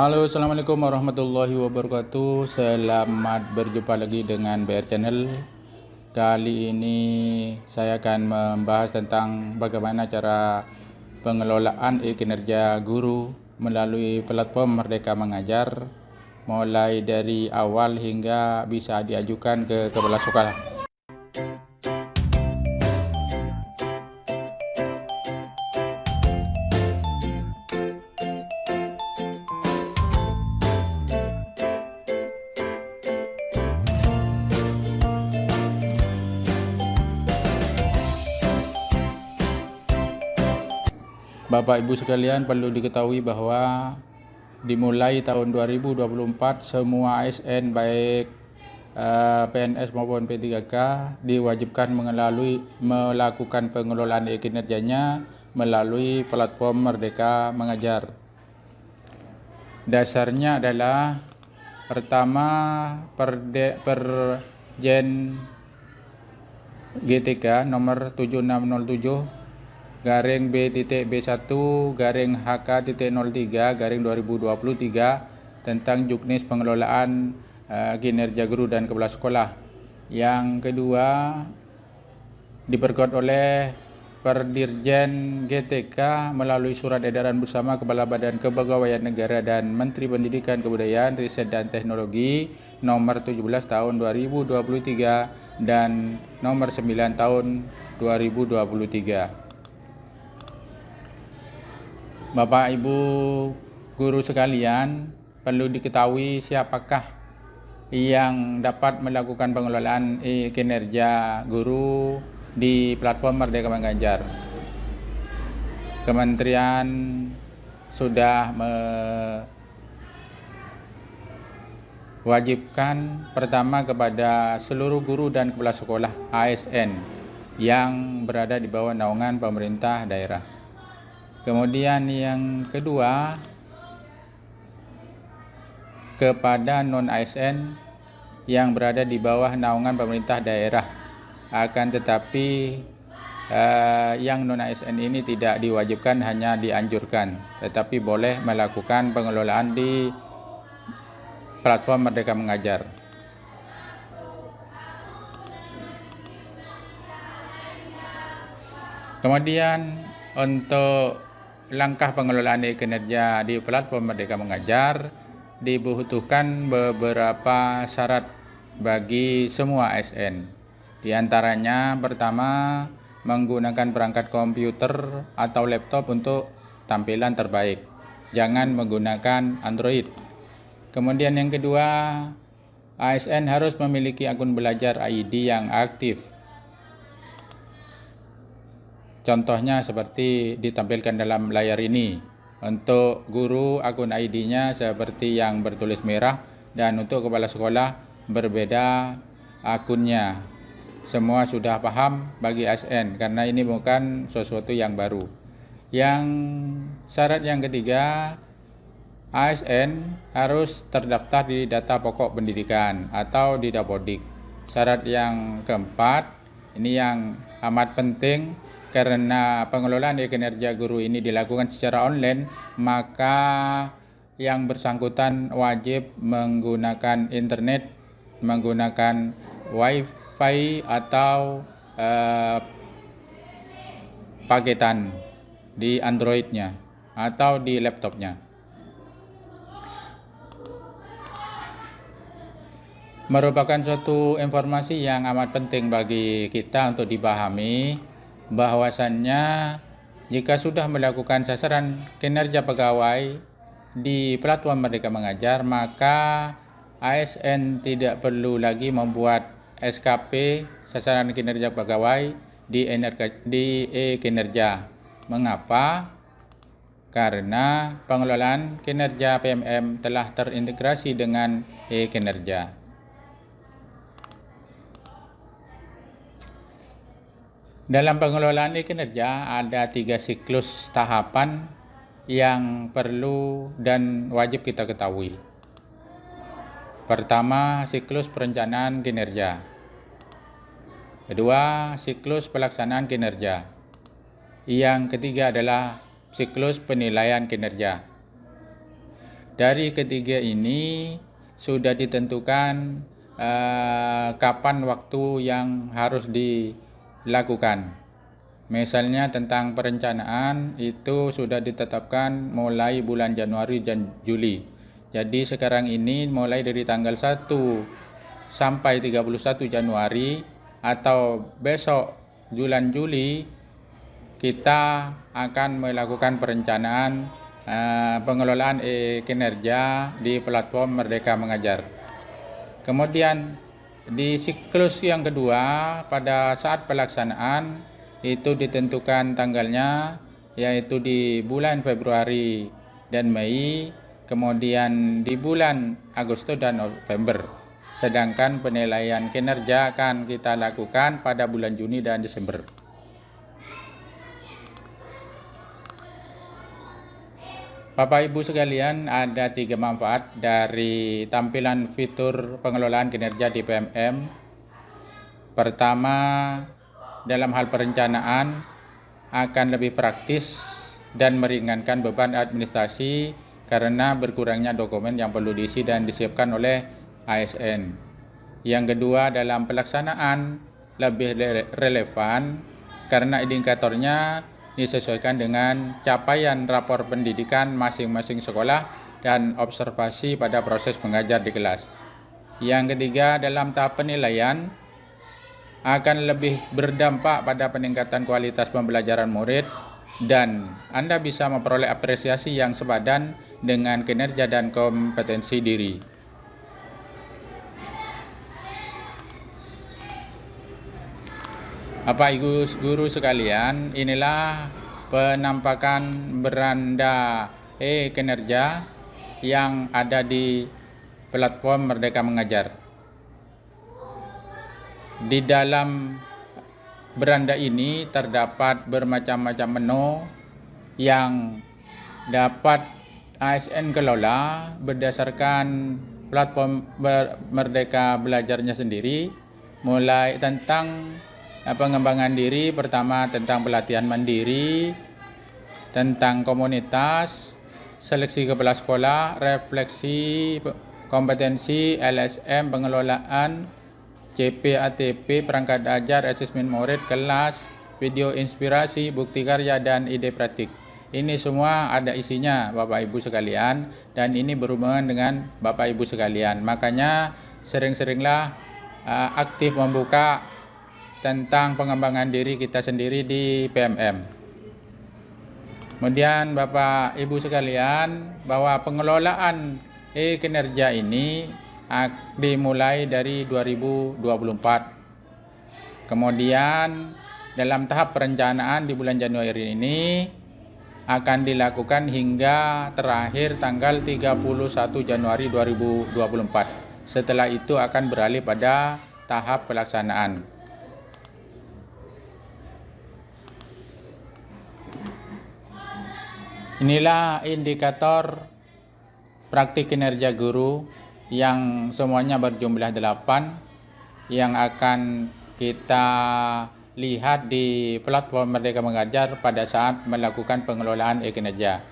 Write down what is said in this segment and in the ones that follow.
Halo, assalamualaikum warahmatullahi wabarakatuh. Selamat berjumpa lagi dengan BR Channel. Kali ini saya akan membahas tentang bagaimana cara pengelolaan e-kinerja guru melalui platform Merdeka Mengajar, mulai dari awal hingga bisa diajukan ke kepala sekolah. Bapak Ibu sekalian, perlu diketahui bahwa dimulai tahun 2024 semua ASN baik PNS maupun P3K diwajibkan melakukan pengelolaan e-kinerjanya melalui platform Merdeka Mengajar. Dasarnya adalah pertama Perjen GTK nomor 7607 garing B.B1 garing HK.03 garing 2023 tentang juknis pengelolaan kinerja guru dan kepala sekolah. Yang kedua diperkuat oleh Perdirjen GTK melalui surat edaran bersama Kepala Badan Kepegawaian Negara dan Menteri Pendidikan Kebudayaan, Riset dan Teknologi nomor 17 tahun 2023 dan nomor 9 tahun 2023. Bapak Ibu guru sekalian, perlu diketahui siapakah yang dapat melakukan pengelolaan kinerja guru di platform Merdeka Mengajar. Kementerian sudah mewajibkan pertama kepada seluruh guru dan kepala sekolah ASN yang berada di bawah naungan pemerintah daerah. Kemudian yang kedua, kepada non-ASN yang berada di bawah naungan pemerintah daerah. Akan tetapi yang non-ASN ini tidak diwajibkan, hanya dianjurkan, tetapi boleh melakukan pengelolaan di platform Merdeka Mengajar. Kemudian untuk langkah pengelolaan kinerja di platform Merdeka Mengajar dibutuhkan beberapa syarat bagi semua ASN. Di antaranya pertama, menggunakan perangkat komputer atau laptop untuk tampilan terbaik. Jangan menggunakan Android. Kemudian yang kedua, ASN harus memiliki akun belajar ID yang aktif. Contohnya seperti ditampilkan dalam layar ini. Untuk guru, akun ID-nya seperti yang bertulis merah, dan untuk kepala sekolah berbeda akunnya. Semua sudah paham bagi ASN karena ini bukan sesuatu yang baru. Yang syarat yang ketiga, ASN harus terdaftar di data pokok pendidikan atau di Dapodik. Syarat yang keempat, ini yang amat penting, karena pengelolaan kinerja guru ini dilakukan secara online, maka yang bersangkutan wajib menggunakan internet, menggunakan wifi atau paketan di Android-nya atau di laptopnya. Merupakan suatu informasi yang amat penting bagi kita untuk dipahami, bahwasannya jika sudah melakukan sasaran kinerja pegawai di platform Merdeka Mengajar, maka ASN tidak perlu lagi membuat SKP sasaran kinerja pegawai di e-kinerja. Mengapa? Karena pengelolaan kinerja PMM telah terintegrasi dengan e-kinerja. Dalam pengelolaan kinerja ada 3 siklus tahapan yang perlu dan wajib kita ketahui. Pertama, siklus perencanaan kinerja. Kedua, siklus pelaksanaan kinerja. Yang ketiga adalah siklus penilaian kinerja. Dari ketiga ini sudah ditentukan kapan waktu yang harus dilakukan. Misalnya tentang perencanaan itu sudah ditetapkan mulai bulan Januari dan Juli. Jadi sekarang ini mulai dari tanggal 1 sampai 31 Januari atau besok bulan Juli kita akan melakukan perencanaan pengelolaan kinerja di platform Merdeka Mengajar. Kemudian di siklus yang kedua pada saat pelaksanaan itu ditentukan tanggalnya yaitu di bulan Februari dan Mei, kemudian di bulan Agustus dan November. Sedangkan penilaian kinerja akan kita lakukan pada bulan Juni dan Desember. Bapak Ibu sekalian, ada 3 manfaat dari tampilan fitur pengelolaan kinerja di PMM. Pertama, dalam hal perencanaan akan lebih praktis dan meringankan beban administrasi karena berkurangnya dokumen yang perlu diisi dan disiapkan oleh ASN. Yang kedua, dalam pelaksanaan lebih relevan karena indikatornya disesuaikan dengan capaian rapor pendidikan masing-masing sekolah dan observasi pada proses mengajar di kelas. Yang ketiga, dalam tahap penilaian akan lebih berdampak pada peningkatan kualitas pembelajaran murid dan Anda bisa memperoleh apresiasi yang sepadan dengan kinerja dan kompetensi diri. Bapak Ibu guru sekalian, inilah penampakan beranda kinerja yang ada di platform Merdeka Mengajar. Di dalam beranda ini terdapat bermacam-macam menu yang dapat ASN kelola berdasarkan platform Merdeka Belajarnya sendiri, mulai tentang pengembangan diri, pertama tentang pelatihan mandiri, tentang komunitas, seleksi kepala sekolah, refleksi kompetensi, LSM, pengelolaan, CP, ATP, perangkat ajar, asesmen murid, kelas, video inspirasi, bukti karya, dan ide praktik. Ini semua ada isinya Bapak Ibu sekalian, dan ini berhubungan dengan Bapak Ibu sekalian. Makanya sering-seringlah aktif membuka tentang pengembangan diri kita sendiri di PMM. Kemudian Bapak Ibu sekalian, bahwa pengelolaan kinerja ini dimulai dari 2024. Kemudian dalam tahap perencanaan di bulan Januari ini akan dilakukan hingga terakhir tanggal 31 Januari 2024. Setelah itu akan beralih pada tahap pelaksanaan. Inilah indikator praktik kinerja guru yang semuanya berjumlah 8 yang akan kita lihat di platform Merdeka Mengajar pada saat melakukan pengelolaan kinerja.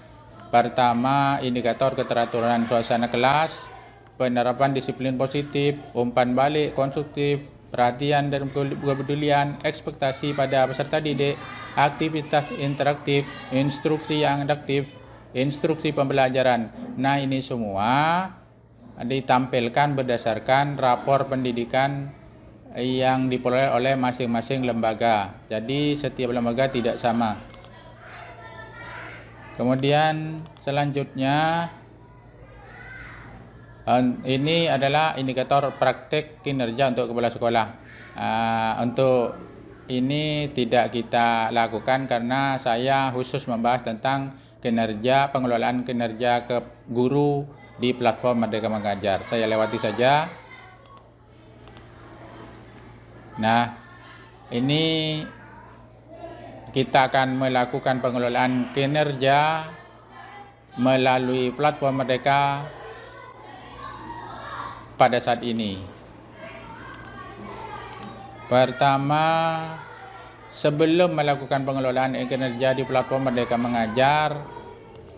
Pertama, indikator keteraturan suasana kelas, penerapan disiplin positif, umpan balik konstruktif, perhatian dan kepedulian, ekspektasi pada peserta didik, aktivitas interaktif, instruksi yang adaptif, instruksi pembelajaran. Nah, ini semua ditampilkan berdasarkan rapor pendidikan yang diperoleh oleh masing-masing lembaga. Jadi setiap lembaga tidak sama. Kemudian selanjutnya ini adalah indikator praktek kinerja untuk kepala sekolah. Untuk ini tidak kita lakukan karena saya khusus membahas tentang kinerja, pengelolaan kinerja ke guru di platform Merdeka Mengajar. Saya lewati saja. Nah, ini kita akan melakukan pengelolaan kinerja melalui platform Merdeka pada saat ini. Pertama, sebelum melakukan pengelolaan kinerja di platform Merdeka Mengajar,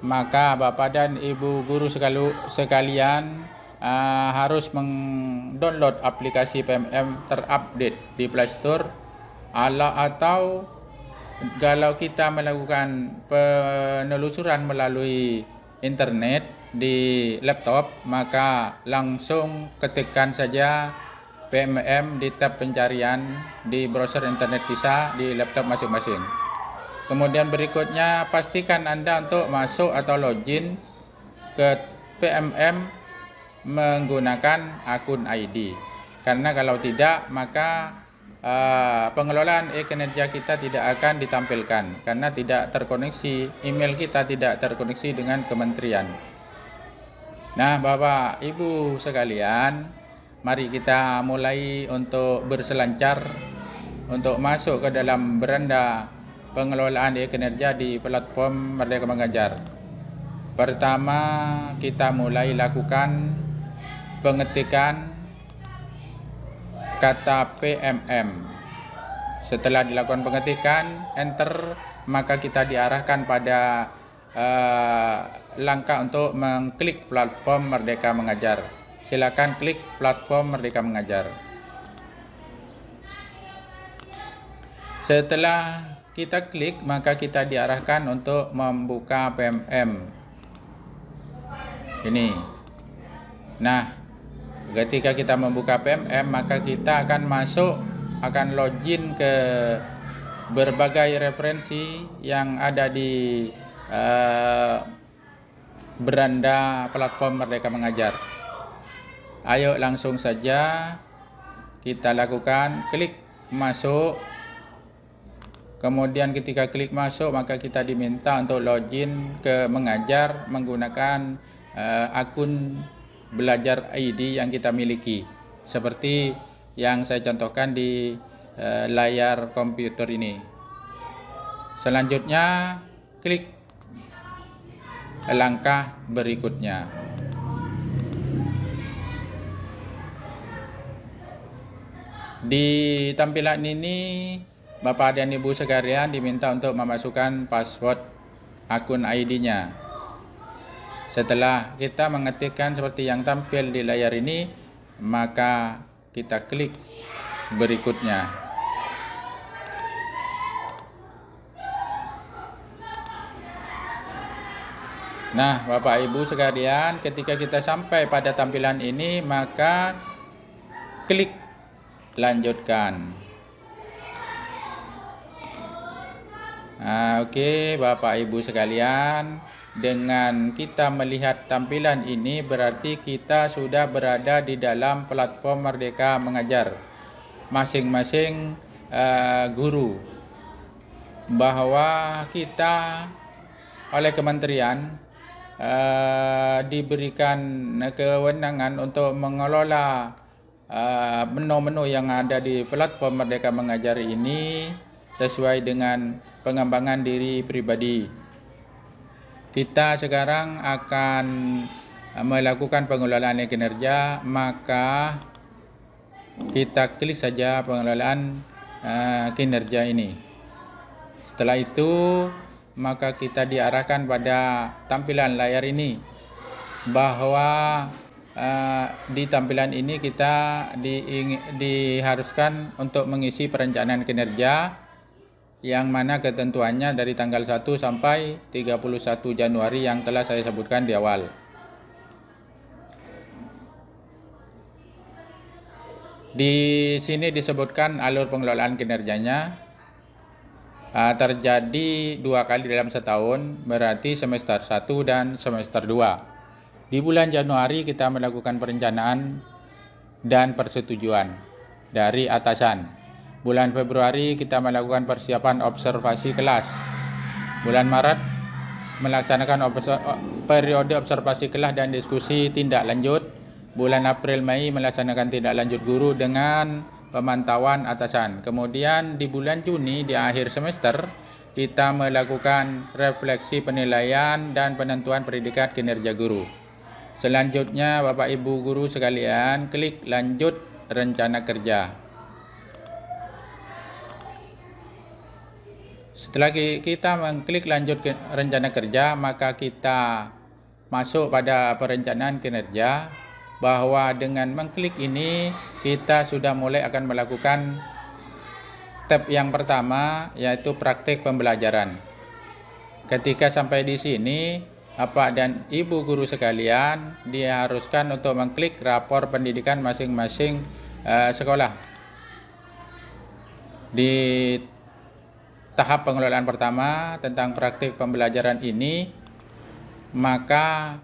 maka Bapak dan Ibu guru sekalian harus mendownload aplikasi PMM terupdate di Play Store, atau kalau kita melakukan penelusuran melalui internet di laptop, maka langsung ketikkan saja PMM di tab pencarian di browser internet kita di laptop masing-masing. Kemudian berikutnya, pastikan Anda untuk masuk atau login ke PMM menggunakan akun ID. Karena kalau tidak, maka pengelolaan e-kinerja kita tidak akan ditampilkan karena tidak terkoneksi, email kita tidak terkoneksi dengan kementerian. Nah, Bapak Ibu sekalian, mari kita mulai untuk berselancar untuk masuk ke dalam beranda pengelolaan e-kinerja di platform Merdeka Mengajar. Pertama, kita mulai lakukan pengetikan kata PMM. Setelah dilakukan pengetikan, enter, maka kita diarahkan pada langkah untuk mengklik platform Merdeka Mengajar. Silakan klik platform Merdeka Mengajar. Setelah kita klik, maka kita diarahkan untuk membuka PMM ini. Nah, ketika kita membuka PMM, maka kita akan login ke berbagai referensi yang ada di beranda platform Merdeka Mengajar. Ayo langsung saja kita lakukan klik masuk. Kemudian ketika klik masuk, maka kita diminta untuk login ke mengajar menggunakan akun belajar ID yang kita miliki, seperti yang saya contohkan di layar komputer ini. Selanjutnya, klik langkah berikutnya. Di tampilan ini, Bapak dan Ibu sekalian diminta untuk memasukkan password akun ID-nya. Setelah kita mengetikkan seperti yang tampil di layar ini, maka kita klik berikutnya. Nah, Bapak Ibu sekalian, ketika kita sampai pada tampilan ini, maka klik lanjutkan. Oke, Bapak Ibu sekalian, dengan kita melihat tampilan ini berarti kita sudah berada di dalam platform Merdeka Mengajar masing-masing guru, bahwa kita oleh kementerian diberikan kewenangan untuk mengelola menu-menu yang ada di platform Merdeka Mengajar ini sesuai dengan pengembangan diri pribadi. Kita sekarang akan melakukan pengelolaan kinerja, maka kita klik saja pengelolaan kinerja ini. Setelah itu, maka kita diarahkan pada tampilan layar ini, bahwa di tampilan ini kita diharuskan untuk mengisi perencanaan kinerja, yang mana ketentuannya dari tanggal 1 sampai 31 Januari yang telah saya sebutkan di awal. Di sini disebutkan alur pengelolaan kinerjanya terjadi 2 kali dalam setahun, berarti semester 1 dan semester 2. Di bulan Januari kita melakukan perencanaan dan persetujuan dari atasan. Bulan Februari kita melakukan persiapan observasi kelas. Bulan Maret melaksanakan periode observasi kelas dan diskusi tindak lanjut. Bulan April Mei melaksanakan tindak lanjut guru dengan pemantauan atasan. Kemudian di bulan Juni di akhir semester kita melakukan refleksi penilaian dan penentuan predikat kinerja guru. Selanjutnya Bapak Ibu guru sekalian, klik lanjut rencana kerja. Setelah kita mengklik lanjut ke rencana kerja, maka kita masuk pada perencanaan kinerja, bahwa dengan mengklik ini kita sudah mulai akan melakukan tab yang pertama, yaitu praktik pembelajaran. Ketika sampai di sini, Bapak dan Ibu guru sekalian diharuskan untuk mengklik rapor pendidikan masing-masing sekolah. Di tahap pengelolaan pertama tentang praktik pembelajaran ini, maka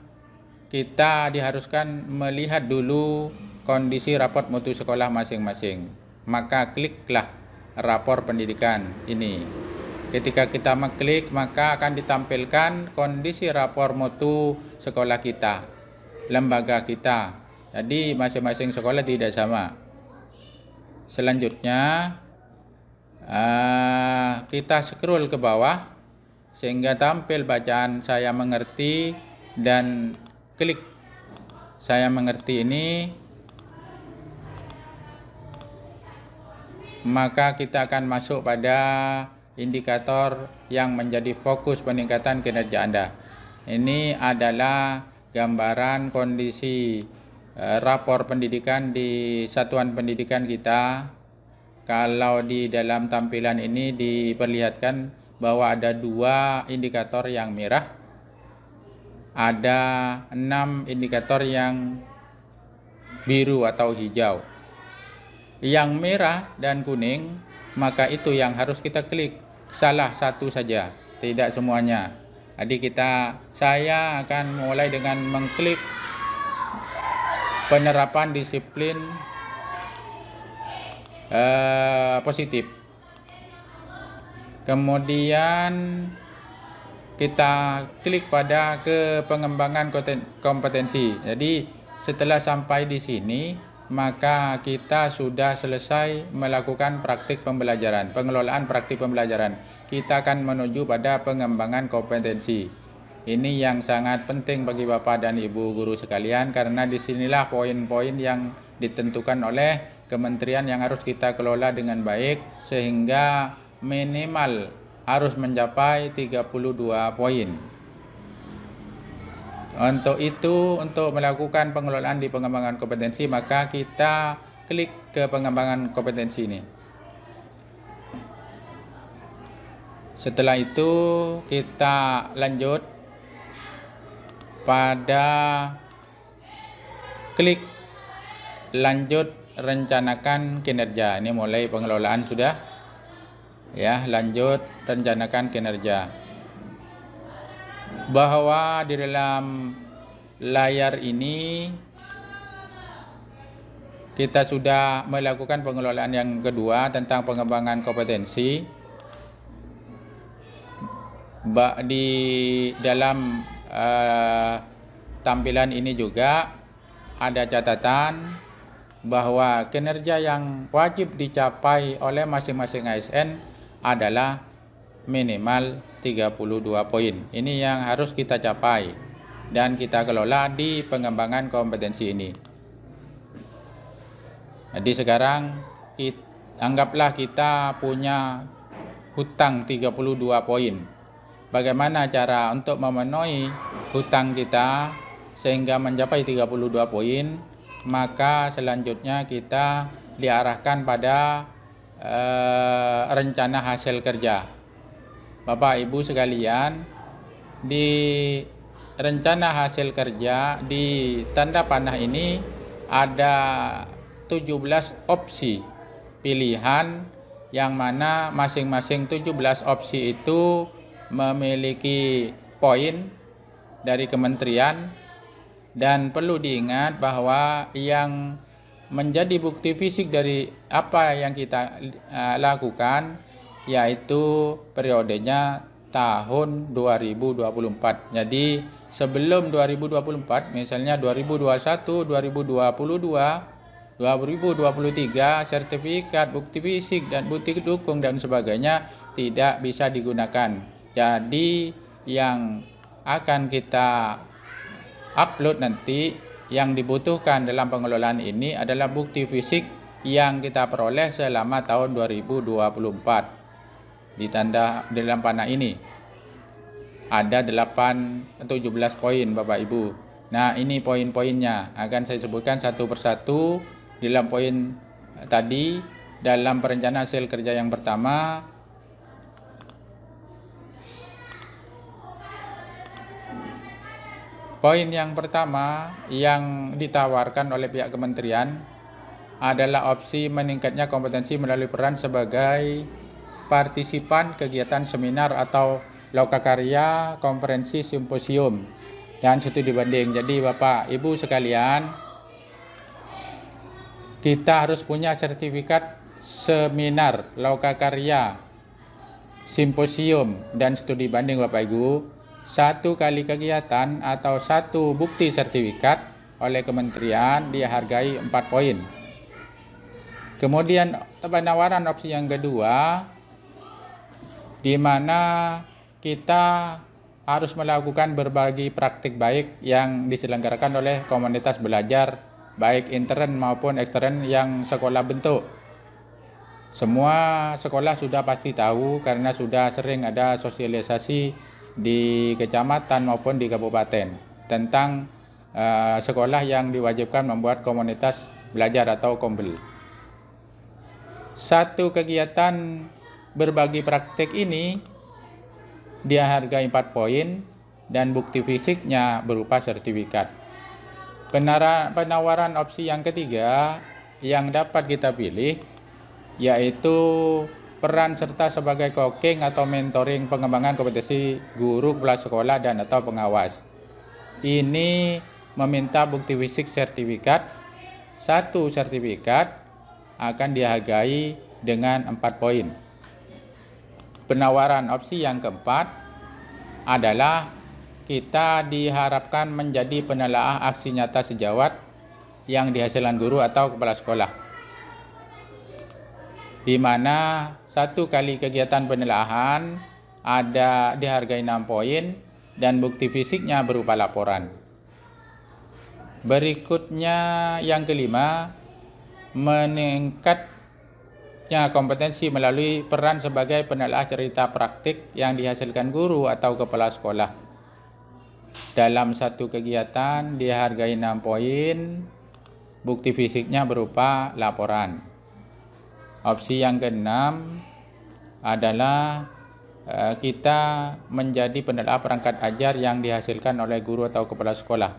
kita diharuskan melihat dulu kondisi raport mutu sekolah masing-masing. Maka kliklah rapor pendidikan ini. Ketika kita mengklik, maka akan ditampilkan kondisi rapor mutu sekolah kita, lembaga kita. Jadi masing-masing sekolah tidak sama. Selanjutnya kita scroll ke bawah sehingga tampil bacaan saya mengerti, dan klik saya mengerti ini, maka kita akan masuk pada indikator yang menjadi fokus peningkatan kinerja Anda. Ini adalah gambaran kondisi rapor pendidikan di satuan pendidikan kita. Kalau di dalam tampilan ini diperlihatkan bahwa ada 2 indikator yang merah, ada 6 indikator yang biru atau hijau. Yang merah dan kuning, maka itu yang harus kita klik, salah satu saja, tidak semuanya. Jadi saya akan mulai dengan mengklik penerapan disiplin positif. Kemudian kita klik pada pengembangan kompetensi. Jadi setelah sampai di sini, maka kita sudah selesai melakukan praktik pembelajaran, pengelolaan praktik pembelajaran. Kita akan menuju pada pengembangan kompetensi. Ini yang sangat penting bagi Bapak dan Ibu guru sekalian, karena disinilah poin-poin yang ditentukan oleh kementerian yang harus kita kelola dengan baik, sehingga minimal harus mencapai 32 poin. Untuk itu, untuk melakukan pengelolaan di pengembangan kompetensi, maka kita klik ke pengembangan kompetensi ini. Setelah itu kita lanjut pada klik lanjut rencanakan kinerja. Ini mulai pengelolaan sudah ya, lanjut rencanakan kinerja. Bahwa di dalam layar ini kita sudah melakukan pengelolaan yang kedua tentang pengembangan kompetensi. Di dalam tampilan ini juga ada catatan bahwa kinerja yang wajib dicapai oleh masing-masing ASN adalah minimal 32 poin. Ini yang harus kita capai dan kita kelola di pengembangan kompetensi ini. Jadi sekarang anggaplah kita punya hutang 32 poin. Bagaimana cara untuk memenuhi hutang kita sehingga mencapai 32 poin? Maka selanjutnya kita diarahkan pada rencana hasil kerja. Bapak Ibu sekalian, di rencana hasil kerja di tanda panah ini ada 17 opsi pilihan, yang mana masing-masing 17 opsi itu memiliki poin dari kementerian. Dan perlu diingat bahwa yang menjadi bukti fisik dari apa yang kita lakukan, yaitu periodenya tahun 2024. Jadi sebelum 2024, misalnya 2021, 2022, 2023, sertifikat, bukti fisik, dan bukti dukung dan sebagainya tidak bisa digunakan. Jadi yang akan kita upload nanti, yang dibutuhkan dalam pengelolaan ini adalah bukti fisik yang kita peroleh selama tahun 2024. ditanda dalam panah ini. Ada 17 poin Bapak Ibu. Nah, ini poin-poinnya. Akan saya sebutkan satu persatu. Dalam poin tadi, dalam perencanaan hasil kerja yang pertama, poin yang pertama yang ditawarkan oleh pihak kementerian adalah opsi meningkatnya kompetensi melalui peran sebagai partisipan kegiatan seminar atau lokakarya, konferensi, simposium, dan studi banding. Jadi Bapak Ibu sekalian, kita harus punya sertifikat seminar, lokakarya, simposium, dan studi banding Bapak Ibu. Satu kali kegiatan atau satu bukti sertifikat oleh kementerian dihargai 4 poin. Kemudian penawaran opsi yang kedua, di mana kita harus melakukan berbagai praktik baik yang diselenggarakan oleh komunitas belajar, baik intern maupun ekstern yang sekolah bentuk. Semua sekolah sudah pasti tahu karena sudah sering ada sosialisasi di kecamatan maupun di kabupaten tentang sekolah yang diwajibkan membuat komunitas belajar atau kombel. Satu kegiatan berbagi praktik ini dia hargai 4 poin dan bukti fisiknya berupa sertifikat. Penawaran opsi yang ketiga yang dapat kita pilih yaitu peran serta sebagai coaching atau mentoring pengembangan kompetensi guru, kepala sekolah, dan atau pengawas. Ini meminta bukti fisik sertifikat. Satu sertifikat akan dihargai dengan 4 poin. Penawaran opsi yang keempat adalah kita diharapkan menjadi penelaah aksi nyata sejawat yang dihasilkan guru atau kepala sekolah, di mana satu kali kegiatan penelaahan ada dihargai 6 poin dan bukti fisiknya berupa laporan. Berikutnya yang kelima, meningkatnya kompetensi melalui peran sebagai penelaah cerita praktik yang dihasilkan guru atau kepala sekolah. Dalam satu kegiatan dihargai 6 poin, bukti fisiknya berupa laporan. Opsi yang keenam adalah kita menjadi penelaah perangkat ajar yang dihasilkan oleh guru atau kepala sekolah.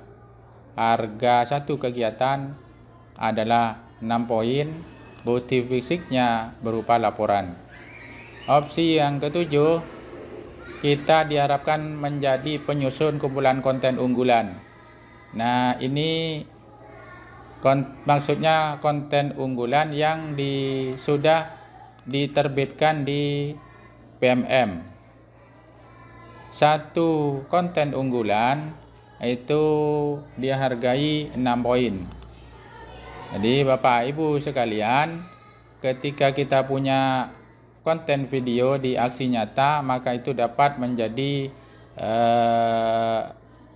Harga satu kegiatan adalah 6 poin, bukti fisiknya berupa laporan. Opsi yang ketujuh, kita diharapkan menjadi penyusun kumpulan konten unggulan. Nah, ini maksudnya konten unggulan yang sudah diterbitkan di PMM. Satu konten unggulan itu dihargai 6 poin. Jadi Bapak Ibu sekalian, ketika kita punya konten video di aksi nyata, maka itu dapat menjadi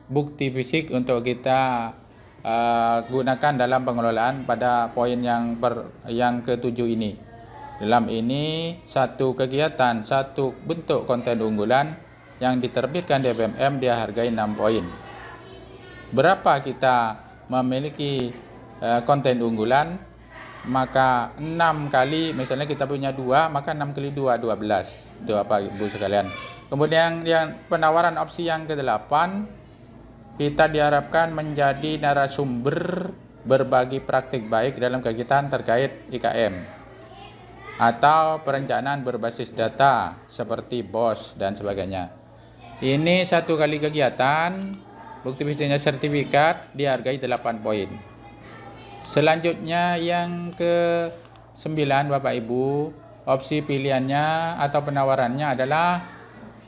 bukti fisik untuk kita gunakan dalam pengelolaan pada poin yang ketujuh ini. Dalam ini satu kegiatan, satu bentuk konten unggulan yang diterbitkan di PMM dia hargai 6 poin. Berapa kita memiliki konten unggulan, maka 6 kali, misalnya kita punya 2, maka 6 kali 2, 12. Itu Bapak Ibu sekalian. Kemudian yang penawaran opsi yang ke-8, kita diharapkan menjadi narasumber berbagi praktik baik dalam kegiatan terkait IKM atau perencanaan berbasis data seperti BOS dan sebagainya. Ini satu kali kegiatan, bukti fisiknya sertifikat, dihargai 8 poin. Selanjutnya yang ke-9 Bapak Ibu, opsi pilihannya atau penawarannya adalah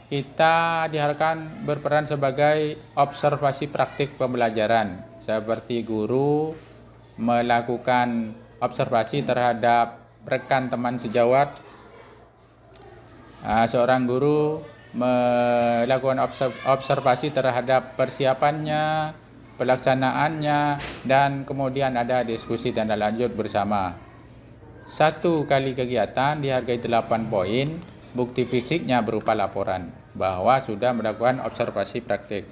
kita diharapkan berperan sebagai observasi praktik pembelajaran, seperti guru melakukan observasi terhadap rekan teman sejawat. Seorang guru melakukan observasi terhadap persiapannya, pelaksanaannya, dan kemudian ada diskusi tanda lanjut bersama. Satu kali kegiatan dihargai 8 poin bukti fisiknya berupa laporan bahwa sudah melakukan observasi praktik.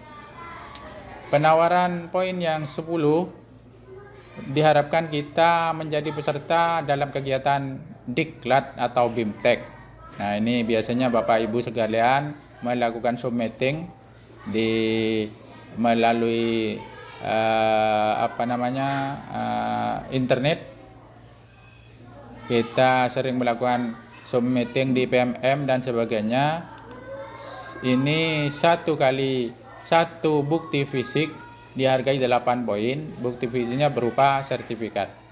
Penawaran poin yang 10, diharapkan kita menjadi peserta dalam kegiatan Diklat atau BIMTEK. Nah, ini biasanya Bapak Ibu sekalian melakukan Zoom meeting melalui internet. Kita sering melakukan Zoom meeting di PMM dan sebagainya. Ini satu bukti fisik dihargai 8 poin. Bukti fisiknya berupa sertifikat.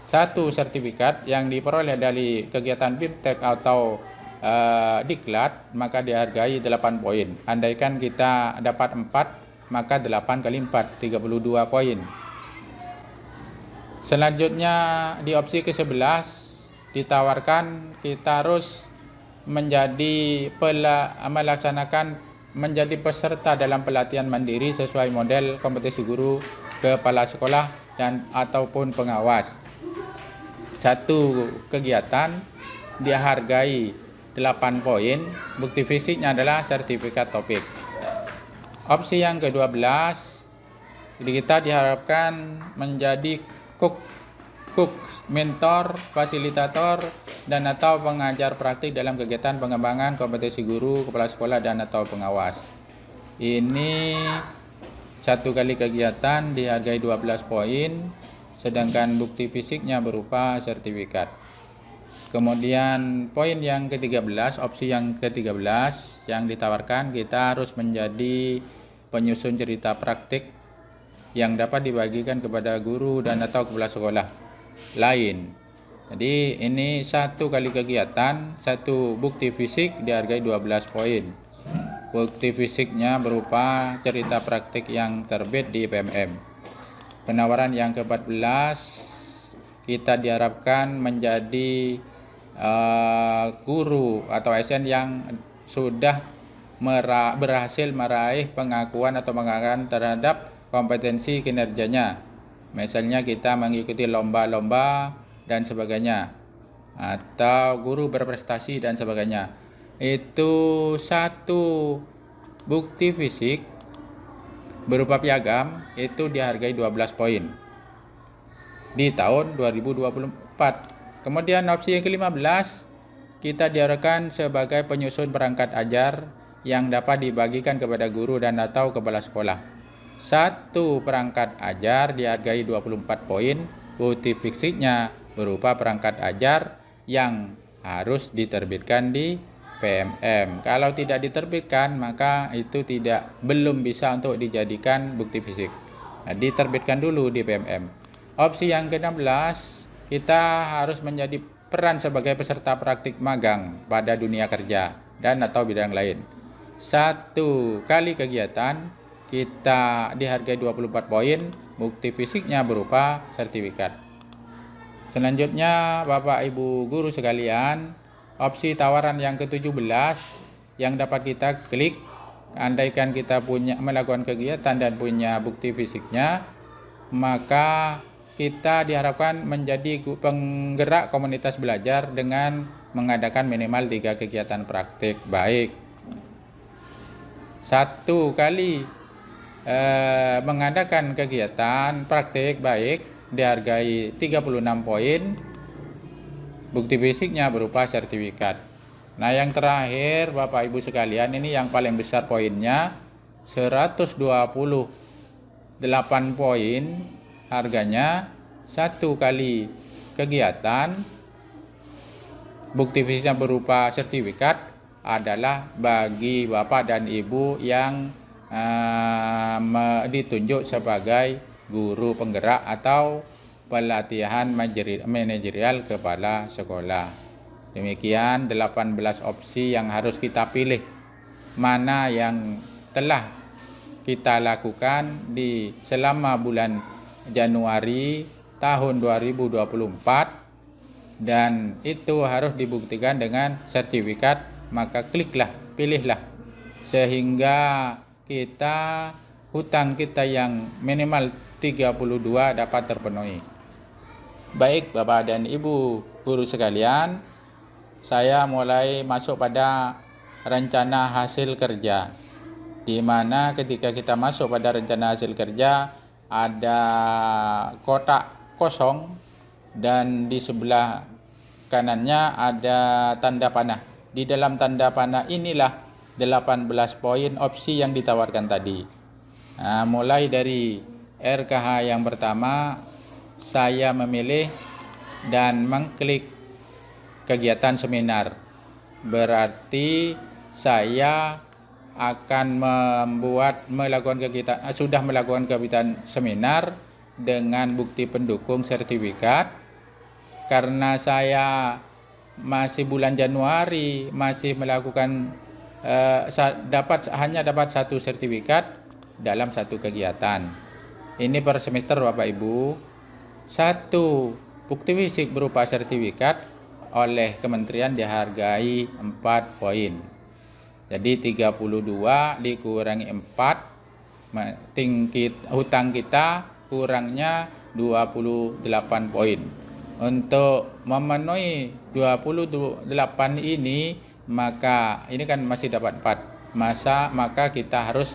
Satu sertifikat yang diperoleh dari kegiatan BIMTEK atau Diklat maka dihargai 8 poin. Andaikan kita dapat 4, maka 8 kali 4 32 poin. Selanjutnya di opsi ke-11 ditawarkan kita harus menjadi peserta dalam pelatihan mandiri sesuai model kompetisi guru, kepala sekolah dan ataupun pengawas. Satu kegiatan dihargai 8 poin, bukti fisiknya adalah sertifikat topik. Opsi yang ke-12, kita diharapkan menjadi cook, mentor, fasilitator, dan atau pengajar praktik dalam kegiatan pengembangan kompetisi guru, kepala sekolah, dan atau pengawas. Ini satu kali kegiatan dihargai 12 poin, sedangkan bukti fisiknya berupa sertifikat. Kemudian poin yang ke-13, opsi yang ke-13 yang ditawarkan kita harus menjadi penyusun cerita praktik yang dapat dibagikan kepada guru dan atau kepala sekolah lain. Jadi ini satu kali kegiatan, satu bukti fisik dihargai 12 poin. Bukti fisiknya berupa cerita praktik yang terbit di PMM. Penawaran yang ke-14, kita diharapkan menjadi guru atau ASN yang sudah berhasil meraih pengakuan atau penghargaan terhadap kompetensi kinerjanya. Misalnya kita mengikuti lomba-lomba dan sebagainya, atau guru berprestasi dan sebagainya. Itu satu bukti fisik berupa piagam itu dihargai 12 poin di tahun 2024. Kemudian opsi yang ke-15, kita diharapkan sebagai penyusun perangkat ajar yang dapat dibagikan kepada guru dan atau kepala sekolah. Satu perangkat ajar dihargai 24 poin, bukti fisiknya berupa perangkat ajar yang harus diterbitkan di PMM. Kalau tidak diterbitkan, maka itu belum bisa untuk dijadikan bukti fisik. Nah, diterbitkan dulu di PMM. Opsi yang ke-16, kita harus menjadi peran sebagai peserta praktik magang pada dunia kerja dan atau bidang lain. Satu kali kegiatan kita dihargai 24 poin, bukti fisiknya berupa sertifikat. Selanjutnya Bapak Ibu guru sekalian, opsi tawaran yang ke-17 yang dapat kita klik andaikan kita melakukan kegiatan dan punya bukti fisiknya, maka kita diharapkan menjadi penggerak komunitas belajar dengan mengadakan minimal 3 kegiatan praktik baik. Satu kali mengadakan kegiatan praktik baik dihargai 36 poin, bukti fisiknya berupa sertifikat. Nah, yang terakhir Bapak Ibu sekalian, ini yang paling besar poinnya, 128 poin harganya. Satu kali kegiatan, bukti fisiknya berupa sertifikat adalah bagi Bapak dan Ibu yang ditunjuk sebagai guru penggerak atau pelatihan manajerial kepala sekolah. Demikian 18 opsi yang harus kita pilih, mana yang telah kita lakukan selama bulan Januari tahun 2024, dan itu harus dibuktikan dengan sertifikat. Maka kliklah, pilihlah, sehingga hutang kita yang minimal 32 dapat terpenuhi. Baik Bapak dan Ibu guru sekalian, saya mulai masuk pada rencana hasil kerja, di mana ketika kita masuk pada rencana hasil kerja ada kotak kosong dan di sebelah kanannya ada tanda panah. Di dalam tanda panah inilah 18 poin opsi yang ditawarkan tadi. Nah, mulai dari RKH yang pertama, saya memilih dan mengklik kegiatan seminar. Berarti saya akan sudah melakukan kegiatan seminar dengan bukti pendukung sertifikat. Karena saya masih bulan Januari masih melakukan hanya dapat satu sertifikat dalam satu kegiatan. Ini per semester Bapak Ibu. Satu bukti fisik berupa sertifikat oleh kementerian dihargai 4 poin. Jadi 32 dikurangi 4, hutang kita kurangnya 28 poin. Untuk memenuhi 28 ini, maka ini kan masih dapat 4. Maka kita harus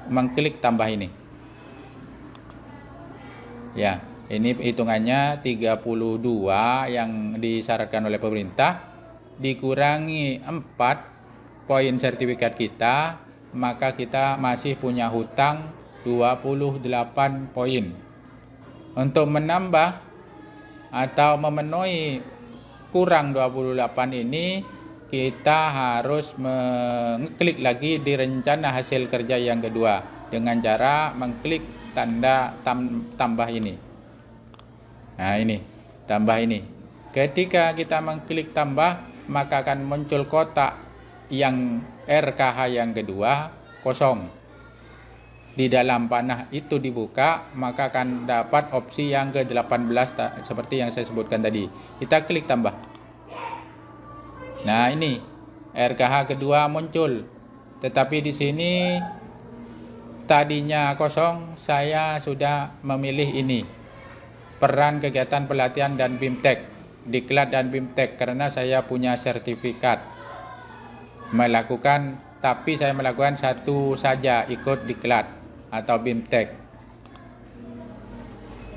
mengklik tambah ini. Ya, ini hitungannya 32 yang disyaratkan oleh pemerintah dikurangi 4 poin sertifikat kita, maka kita masih punya hutang 28 poin. Untuk menambah atau memenuhi kurang 28 ini, kita harus mengklik lagi di rencana hasil kerja yang kedua dengan cara mengklik tanda tambah ini. Nah, ini tambah ini. Ketika kita mengklik tambah, maka akan muncul kotak yang RKH yang kedua kosong. Di dalam panah itu dibuka, maka akan dapat opsi yang ke-18 seperti yang saya sebutkan tadi. Kita klik tambah. Nah, ini RKH kedua muncul. Tetapi di sini tadinya kosong, saya sudah memilih ini. Peran kegiatan pelatihan dan BIMTEK, Diklat dan BIMTEK, karena saya punya sertifikat tapi saya melakukan satu saja, ikut Diklat atau BIMTEK.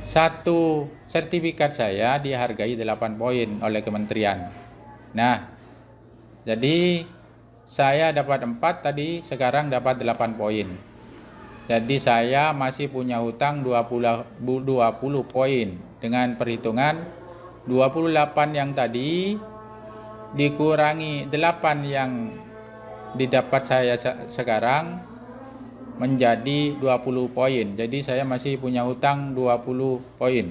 Satu sertifikat saya dihargai 8 poin oleh kementerian. Nah, jadi saya dapat 4 tadi, sekarang dapat 8 poin. Jadi saya masih punya hutang 20 poin dengan perhitungan 28 yang tadi dikurangi 8 yang didapat saya sekarang menjadi 20 poin. Jadi saya masih punya hutang 20 poin.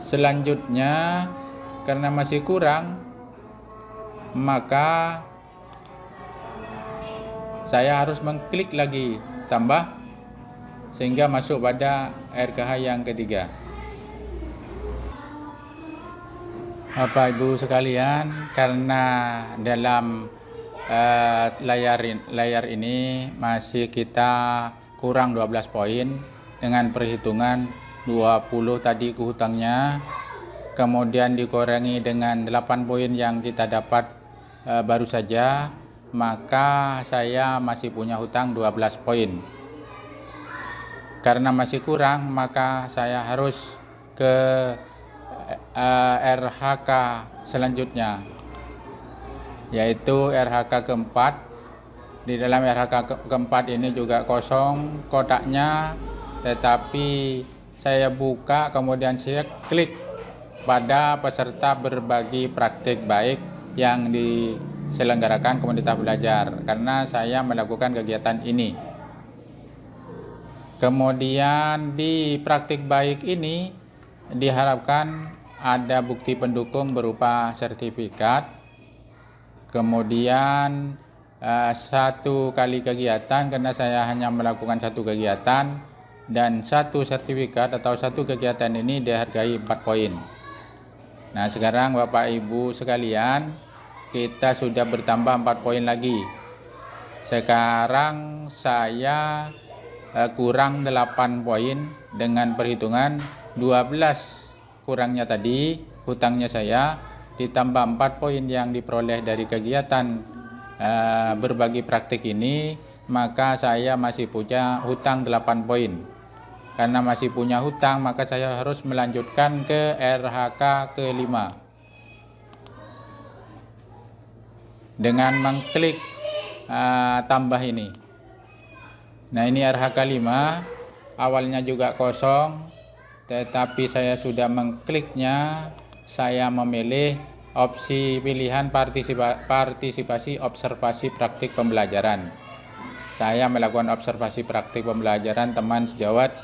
Selanjutnya, karena masih kurang, maka saya harus mengklik lagi tambah sehingga masuk pada RKH yang ketiga. Bapak Ibu sekalian, karena dalam layar ini masih kita kurang 12 poin dengan perhitungan 20 tadi ke hutangnya, kemudian dikurangi dengan 8 poin yang kita dapat baru saja, maka saya masih punya hutang 12 poin. Karena masih kurang, maka saya harus ke RHK selanjutnya, yaitu RHK keempat. Di dalam RHK keempat ini juga kosong kotaknya, tetapi saya buka, kemudian saya klik pada peserta berbagi praktik baik yang diselenggarakan komunitas belajar, karena saya melakukan kegiatan ini. Kemudian di praktik baik ini diharapkan ada bukti pendukung berupa sertifikat, kemudian 1 kali kegiatan karena saya hanya melakukan 1 kegiatan, dan 1 sertifikat atau 1 kegiatan ini dihargai 4 poin. Nah, sekarang Bapak Ibu sekalian, kita sudah bertambah 4 poin lagi. Sekarang saya kurang 8 poin dengan perhitungan 12 kurangnya tadi, hutangnya saya, ditambah 4 poin yang diperoleh dari kegiatan berbagi praktik ini, maka saya masih punya hutang 8 poin. Karena masih punya hutang, maka saya harus melanjutkan ke RHK ke-5 dengan mengklik tambah ini. Nah, ini RHK 5, awalnya juga kosong, tetapi saya sudah mengkliknya. Saya memilih opsi pilihan partisipasi observasi praktik pembelajaran. Saya melakukan observasi praktik pembelajaran teman sejawat,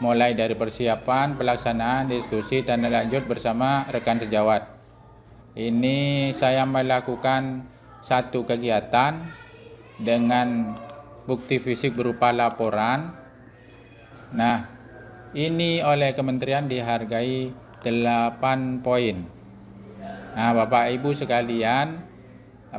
mulai dari persiapan, pelaksanaan, diskusi, dan lanjut bersama rekan sejawat. Ini saya melakukan satu kegiatan dengan bukti fisik berupa laporan. Nah, ini oleh kementerian dihargai 8 poin. Nah, Bapak Ibu sekalian,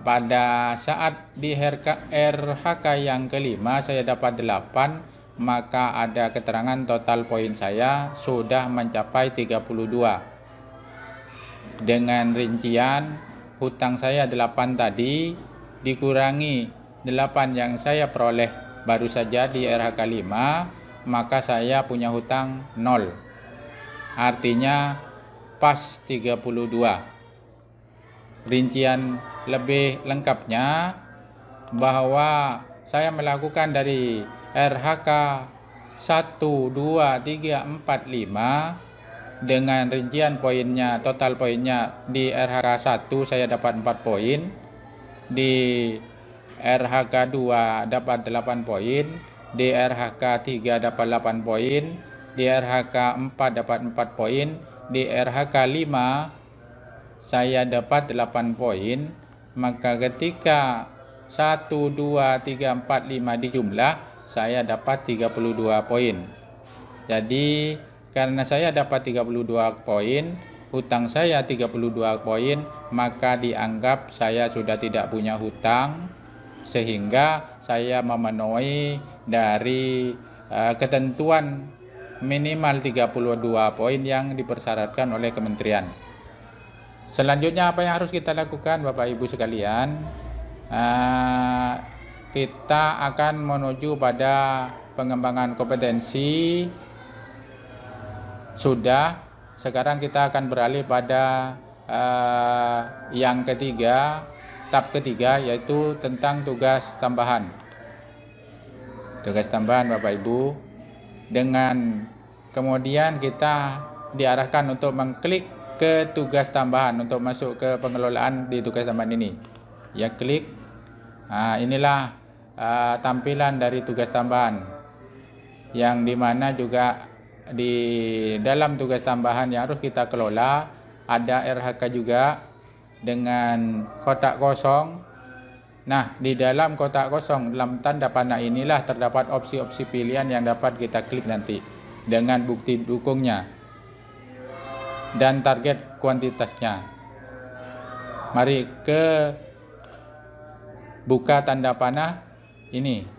pada saat di RHK yang kelima saya dapat 8, maka ada keterangan total poin saya sudah mencapai 32. Dengan rincian hutang saya 8 tadi dikurangi 8 yang saya peroleh baru saja di RHK 5, maka saya punya hutang 0. Artinya pas 32. Rincian lebih lengkapnya bahwa saya melakukan dari RHK 1, 2, 3, 4, 5 dengan rincian poinnya, total poinnya di RHK 1 saya dapat 4 poin, di RHK 2 dapat 8 poin, di RHK 3 dapat 8 poin, di RHK 4 dapat 4 poin, di RHK 5 saya dapat 8 poin. Maka ketika 1, 2, 3, 4, 5 dijumlah, saya dapat 32 poin. Jadi karena saya dapat 32 poin, hutang saya 32 poin, maka dianggap saya sudah tidak punya hutang, sehingga saya memenuhi dari ketentuan minimal 32 poin yang dipersyaratkan oleh kementerian. Selanjutnya apa yang harus kita lakukan, Bapak Ibu sekalian? Kita akan menuju pada pengembangan kompetensi. Sudah, sekarang kita akan beralih pada yang ketiga, tahap ketiga, yaitu tentang tugas tambahan. Tugas tambahan, Bapak Ibu, dengan kemudian kita diarahkan untuk mengklik ke tugas tambahan untuk masuk ke pengelolaan di tugas tambahan ini. Ya, klik. Inilah tampilan dari tugas tambahan, yang dimana juga di dalam tugas tambahan yang harus kita kelola ada RHK juga dengan kotak kosong. Nah, di dalam kotak kosong, dalam tanda panah inilah terdapat opsi-opsi pilihan yang dapat kita klik nanti dengan bukti dukungnya dan target kuantitasnya. Mari ke buka tanda panah ini.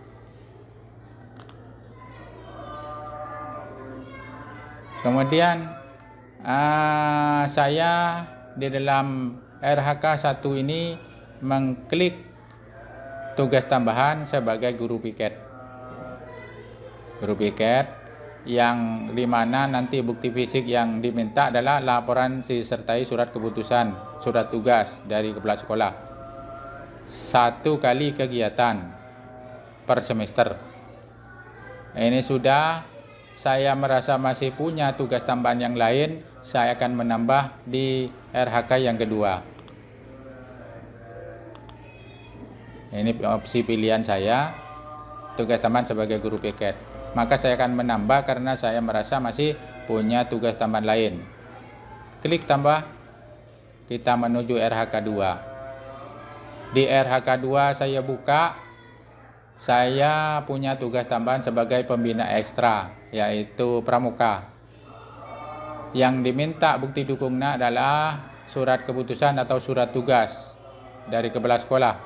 Kemudian saya di dalam RHK 1 ini mengklik tugas tambahan sebagai guru piket. Guru piket yang dimana nanti bukti fisik yang diminta adalah laporan disertai surat keputusan, surat tugas dari kepala sekolah. 1 kali kegiatan per semester. Ini sudah. Saya merasa masih punya tugas tambahan yang lain, saya akan menambah di RHK yang kedua. Ini opsi pilihan saya, tugas tambahan sebagai guru piket. Maka saya akan menambah karena saya merasa masih punya tugas tambahan lain. Klik tambah, kita menuju RHK 2. Di RHK 2 saya buka, saya punya tugas tambahan sebagai pembina ekstra, yaitu pramuka. Yang diminta bukti dukungnya adalah surat keputusan atau surat tugas dari kepala sekolah.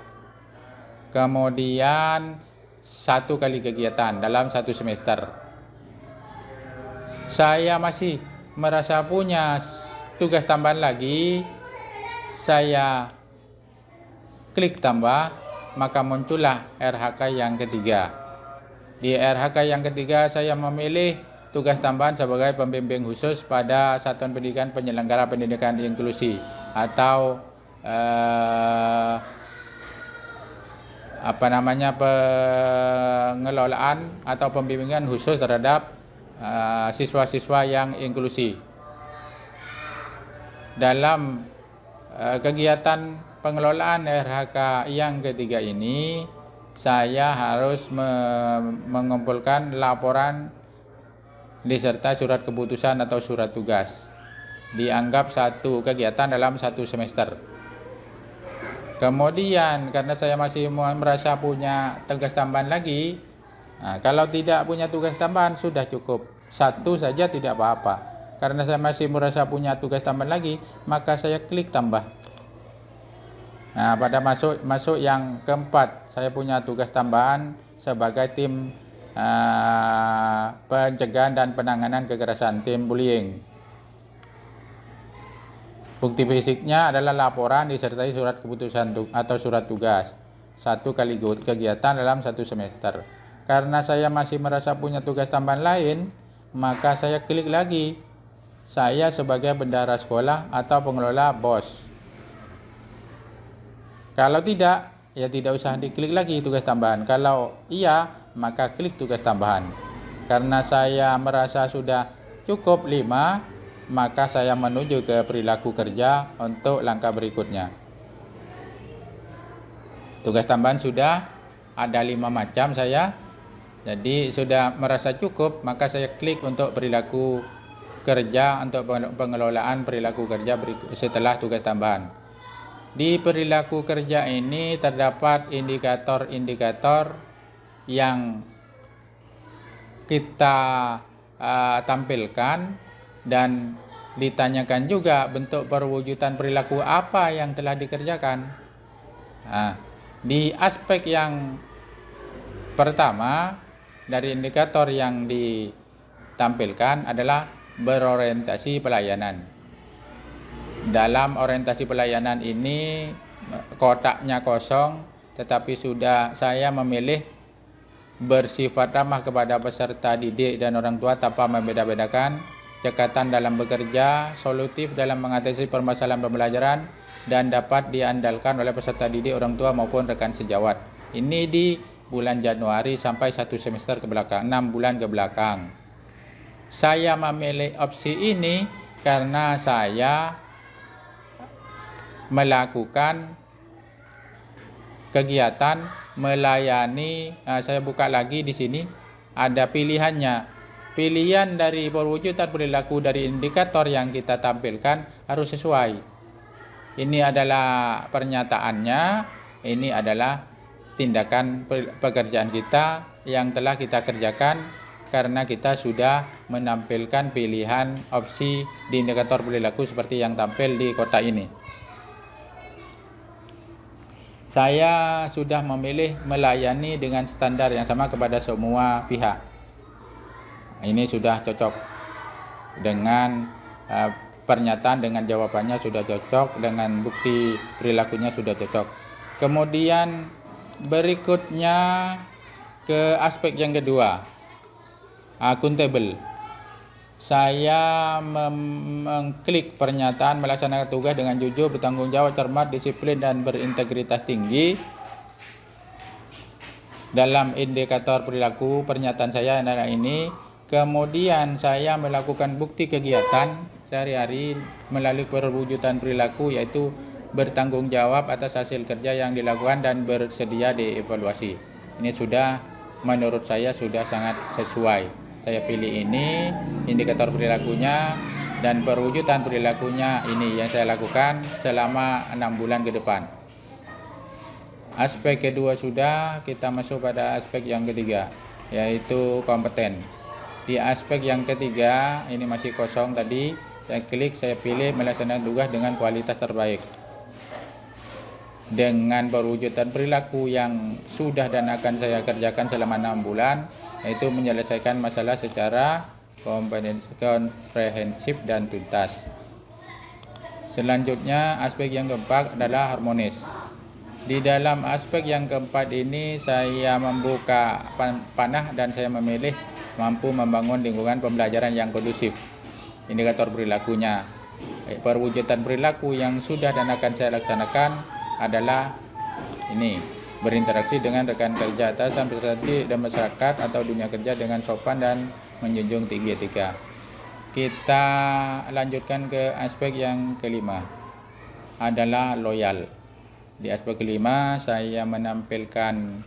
Kemudian 1 kali kegiatan dalam 1 semester. Saya masih merasa punya tugas tambahan lagi, saya klik tambah, maka muncullah RHK yang ketiga. Di RHK yang ketiga saya memilih tugas tambahan sebagai pembimbing khusus pada Satuan Pendidikan Penyelenggara Pendidikan Inklusi atau pengelolaan atau pembimbingan khusus terhadap siswa-siswa yang inklusi. Dalam kegiatan pengelolaan RHK yang ketiga ini, saya harus mengumpulkan laporan disertai surat keputusan atau surat tugas. Dianggap satu kegiatan dalam satu semester. Kemudian karena saya masih merasa punya tugas tambahan lagi, kalau tidak punya tugas tambahan sudah cukup. Satu saja tidak apa-apa. Karena saya masih merasa punya tugas tambahan lagi, maka saya klik tambah. Nah, pada masuk yang keempat, saya punya tugas tambahan sebagai tim pencegahan dan penanganan kekerasan, tim bullying. Bukti fisiknya adalah laporan disertai surat keputusan atau surat tugas. Satu kali kegiatan dalam satu semester. Karena saya masih merasa punya tugas tambahan lain, maka saya klik lagi. Saya sebagai bendahara sekolah atau pengelola BOS. Kalau tidak, ya tidak usah diklik lagi tugas tambahan. Kalau iya, maka klik tugas tambahan. Karena saya merasa sudah cukup 5, maka saya menuju ke perilaku kerja untuk langkah berikutnya. Tugas tambahan sudah ada 5 macam saya. Jadi sudah merasa cukup, maka saya klik untuk perilaku kerja, untuk pengelolaan perilaku kerja setelah tugas tambahan. Di perilaku kerja ini terdapat indikator-indikator yang kita tampilkan dan ditanyakan juga bentuk perwujudan perilaku apa yang telah dikerjakan. Di aspek yang pertama dari indikator yang ditampilkan adalah berorientasi pelayanan. Dalam orientasi pelayanan ini kotaknya kosong, tetapi sudah saya memilih bersifat ramah kepada peserta didik dan orang tua tanpa membeda-bedakan, cekatan dalam bekerja, solutif dalam mengatasi permasalahan pembelajaran, dan dapat diandalkan oleh peserta didik, orang tua maupun rekan sejawat. Ini di bulan Januari sampai 1 semester ke belakang, 6 bulan ke belakang. Saya memilih opsi ini karena saya melakukan kegiatan melayani. Saya buka lagi di sini, ada pilihannya. Pilihan dari perwujudan perilaku dari indikator yang kita tampilkan harus sesuai. Ini adalah pernyataannya, ini adalah tindakan pekerjaan kita yang telah kita kerjakan karena kita sudah menampilkan pilihan opsi di indikator perilaku seperti yang tampil di kotak ini. Saya sudah memilih melayani dengan standar yang sama kepada semua pihak. Ini sudah cocok dengan pernyataan, dengan jawabannya sudah cocok, dengan bukti perilakunya sudah cocok. Kemudian berikutnya ke aspek yang kedua, akuntabel. Saya mengklik pernyataan melaksanakan tugas dengan jujur, bertanggung jawab, cermat, disiplin, dan berintegritas tinggi. Dalam indikator perilaku, pernyataan saya adalah ini. Kemudian saya melakukan bukti kegiatan sehari-hari melalui perwujudan perilaku, yaitu bertanggung jawab atas hasil kerja yang dilakukan dan bersedia dievaluasi. Ini sudah, menurut saya sudah sangat sesuai. Saya pilih ini, indikator perilakunya dan perwujudan perilakunya ini yang saya lakukan selama 6 bulan ke depan. Aspek kedua sudah, kita masuk pada aspek yang ketiga, yaitu kompeten. Di aspek yang ketiga, ini masih kosong tadi, saya klik, saya pilih melaksanakan tugas dengan kualitas terbaik. Dengan perwujudan perilaku yang sudah dan akan saya kerjakan selama 6 bulan, yaitu menyelesaikan masalah secara komprehensif dan tuntas. Selanjutnya aspek yang keempat adalah harmonis. Di dalam aspek yang keempat ini saya membuka panah dan saya memilih mampu membangun lingkungan pembelajaran yang kondusif. Indikator perilakunya, perwujudan perilaku yang sudah dan akan saya laksanakan adalah ini: berinteraksi dengan rekan kerja, atasan, peserta didik, dan masyarakat atau dunia kerja dengan sopan dan menjunjung tinggi etika. Kita lanjutkan ke aspek yang kelima, adalah loyal. Di aspek kelima saya menampilkan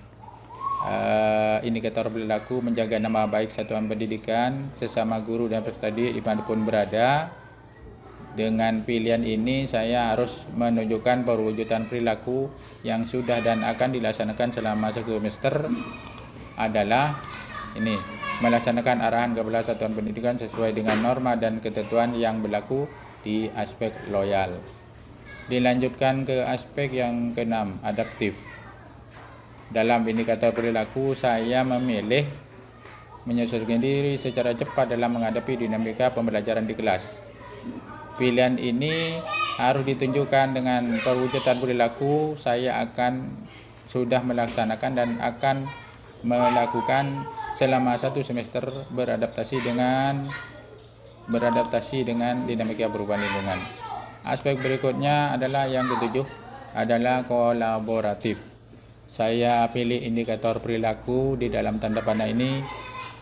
indikator perilaku menjaga nama baik satuan pendidikan, sesama guru dan peserta didik dimanapun berada. Dengan pilihan ini saya harus menunjukkan perwujudan perilaku yang sudah dan akan dilaksanakan selama 1 semester adalah ini: melaksanakan arahan kepala satuan pendidikan sesuai dengan norma dan ketentuan yang berlaku di aspek loyal. Dilanjutkan ke aspek yang keenam, adaptif. Dalam indikator perilaku saya memilih menyesuaikan diri secara cepat dalam menghadapi dinamika pembelajaran di kelas. Pilihan ini harus ditunjukkan dengan perwujudan perilaku. Saya akan sudah melaksanakan dan akan melakukan selama 1 semester beradaptasi dengan dinamika perubahan lingkungan. Aspek berikutnya adalah yang ketujuh, adalah kolaboratif. Saya pilih indikator perilaku di dalam tanda panah ini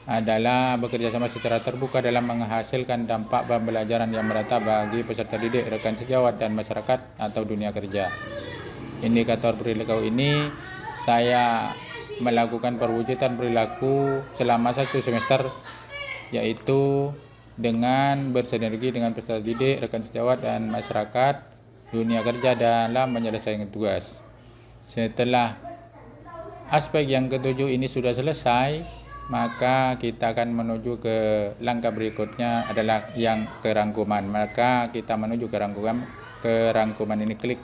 adalah bekerja sama secara terbuka dalam menghasilkan dampak pembelajaran yang merata bagi peserta didik, rekan sejawat, dan masyarakat atau dunia kerja. Indikator perilaku ini saya melakukan perwujudan perilaku selama 1 semester, yaitu dengan bersinergi dengan peserta didik, rekan sejawat, dan masyarakat dunia kerja dalam menyelesaikan tugas. Setelah aspek yang ketujuh ini sudah selesai, maka kita akan menuju ke langkah berikutnya adalah yang kerangkuman. Maka kita menuju ke rangkuman ini, klik.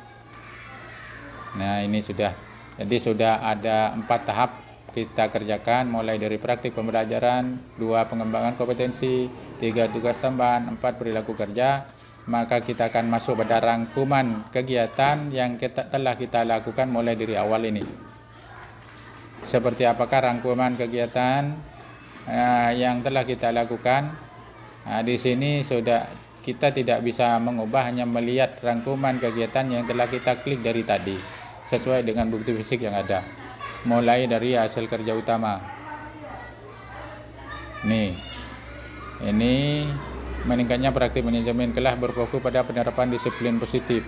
Nah, ini sudah. Jadi sudah ada 4 tahap kita kerjakan, mulai dari praktik pembelajaran, 2 pengembangan kompetensi, 3 tugas tambahan, 4 perilaku kerja. Maka kita akan masuk pada rangkuman kegiatan yang telah kita lakukan mulai dari awal ini. Seperti apakah rangkuman kegiatan yang telah kita lakukan? Di sini sudah kita tidak bisa mengubah, hanya melihat rangkuman kegiatan yang telah kita klik dari tadi sesuai dengan bukti fisik yang ada. Mulai dari hasil kerja utama. Ini meningkatnya praktik manajemen kelas berfokus pada penerapan disiplin positif.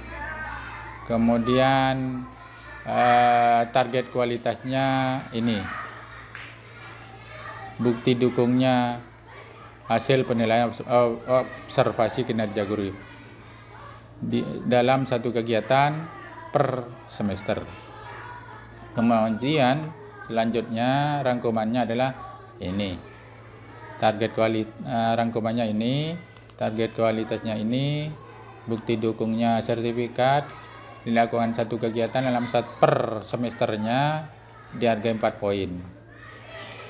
Kemudian target kualitasnya ini. Bukti dukungnya hasil penilaian observasi kinerja guru dalam satu kegiatan per semester. Kemudian selanjutnya rangkumannya adalah ini. Rangkumannya ini, target kualitasnya ini, bukti dukungnya sertifikat, dilakukan satu kegiatan dalam per semesternya, dihargai 4 poin.